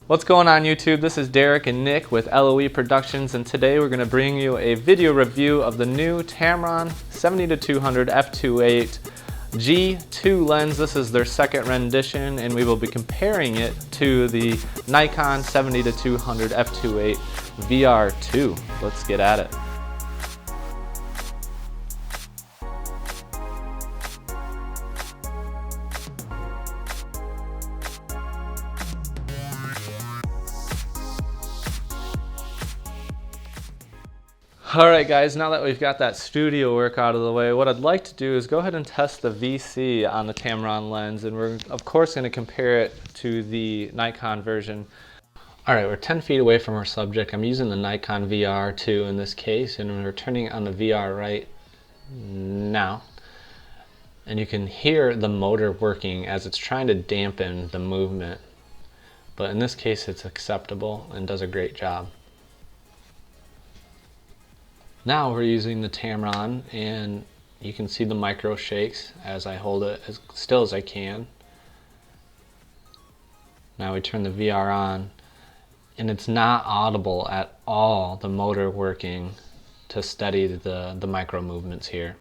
What's going on YouTube? This is Derek and Nick with LOE Productions, and today we're going to bring you a video review of the new Tamron 70-200 f2.8 G2 lens. This is their second rendition, and we will be comparing it to the Nikon 70-200 f2.8 VR2. Let's get at it. Alright guys, now that we've got that studio work out of the way, what I'd like to do is go ahead and test the VC on the Tamron lens, and we're of course going to compare it to the Nikon version. Alright, we're 10 feet away from our subject. I'm using the Nikon VR2 in this case, and we're turning on the VRii now. And you can hear the motor working as it's trying to dampen the movement. But in this case it's acceptable and does a great job. Now we're using the Tamron, and you can see the micro shakes as I hold it as still as I can. Now we turn the VR on, and it's not audible at all, the motor working to steady the micro movements here.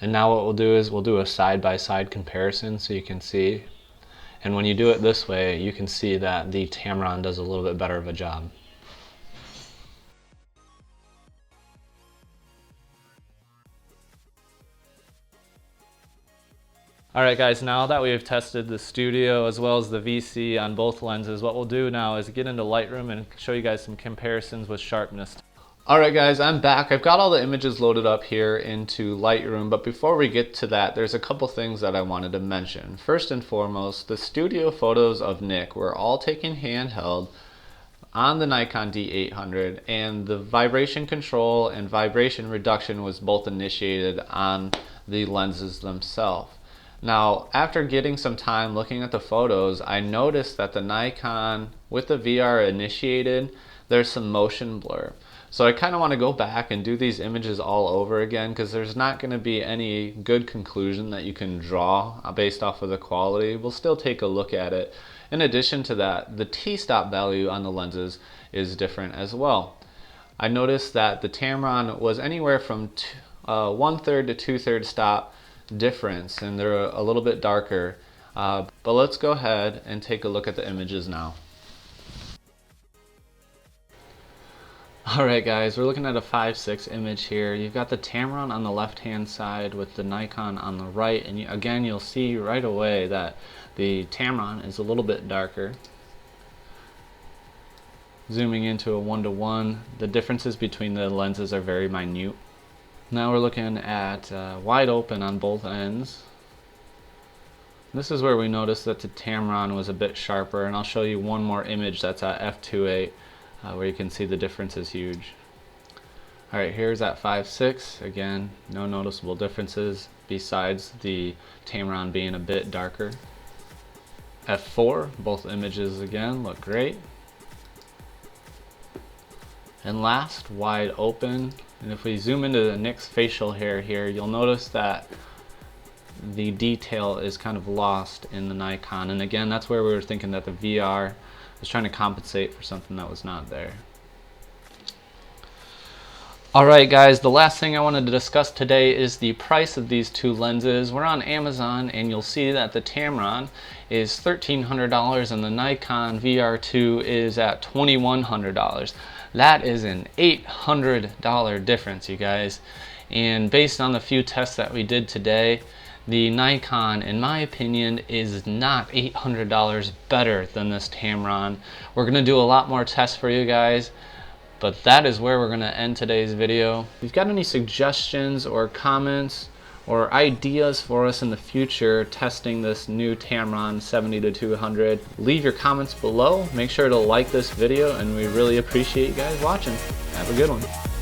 And now what we'll do is we'll do a side-by-side comparison so you can see. And when you do it this way, you can see that the Tamron does a little bit better of a job. Alright guys, now that we've tested the studio as well as the VC on both lenses, what we'll do now is get into Lightroom and show you guys some comparisons with sharpness. Alright guys, I'm back. I've got all the images loaded up here into Lightroom, but before we get to that, there's a couple things that I wanted to mention. First and foremost, the studio photos of Nick were all taken handheld on the Nikon D800, and the vibration control and vibration reduction was both initiated on the lenses themselves. Now, after getting some time looking at the photos, I noticed that the Nikon with the VR initiated, there's some motion blur. So I kind of want to go back and do these images all over again, because there's not going to be any good conclusion that you can draw based off of the quality. We'll still take a look at it. In addition to that, the t-stop value on the lenses is different as well. I noticed that the Tamron was anywhere from 1/3 to 2/3 stop difference, and they're a little bit darker, but let's go ahead and take a look at the images now. Alright guys, we're looking at a 5.6 image here. You've got the Tamron on the left hand side with the Nikon on the right, and again you'll see right away that the Tamron is a little bit darker. Zooming into a 1:1, the differences between the lenses are very minute. Now we're looking at wide open on both ends. This is where we noticed that the Tamron was a bit sharper, and I'll show you one more image that's at f2.8 where you can see the difference is huge. Alright, here's at 5.6. Again, no noticeable differences besides the Tamron being a bit darker. f4, both images again look great. And last, wide open. And if we zoom into Nick's facial hair here, you'll notice that the detail is kind of lost in the Nikon. And again, that's where we were thinking that the VR was trying to compensate for something that was not there. Alright guys, the last thing I wanted to discuss today is the price of these two lenses. We're on Amazon, and you'll see that the Tamron is $1,300 and the Nikon VR2 is at $2,100. That is an $800 difference, you guys. And based on the few tests that we did today, the Nikon, in my opinion, is not $800 better than this Tamron. We're going to do a lot more tests for you guys, but that is where we're going to end today's video. If you've got any suggestions or comments or ideas for us in the future testing this new Tamron 70-200, leave your comments below. Make sure to like this video, and we really appreciate you guys watching. Have a good one.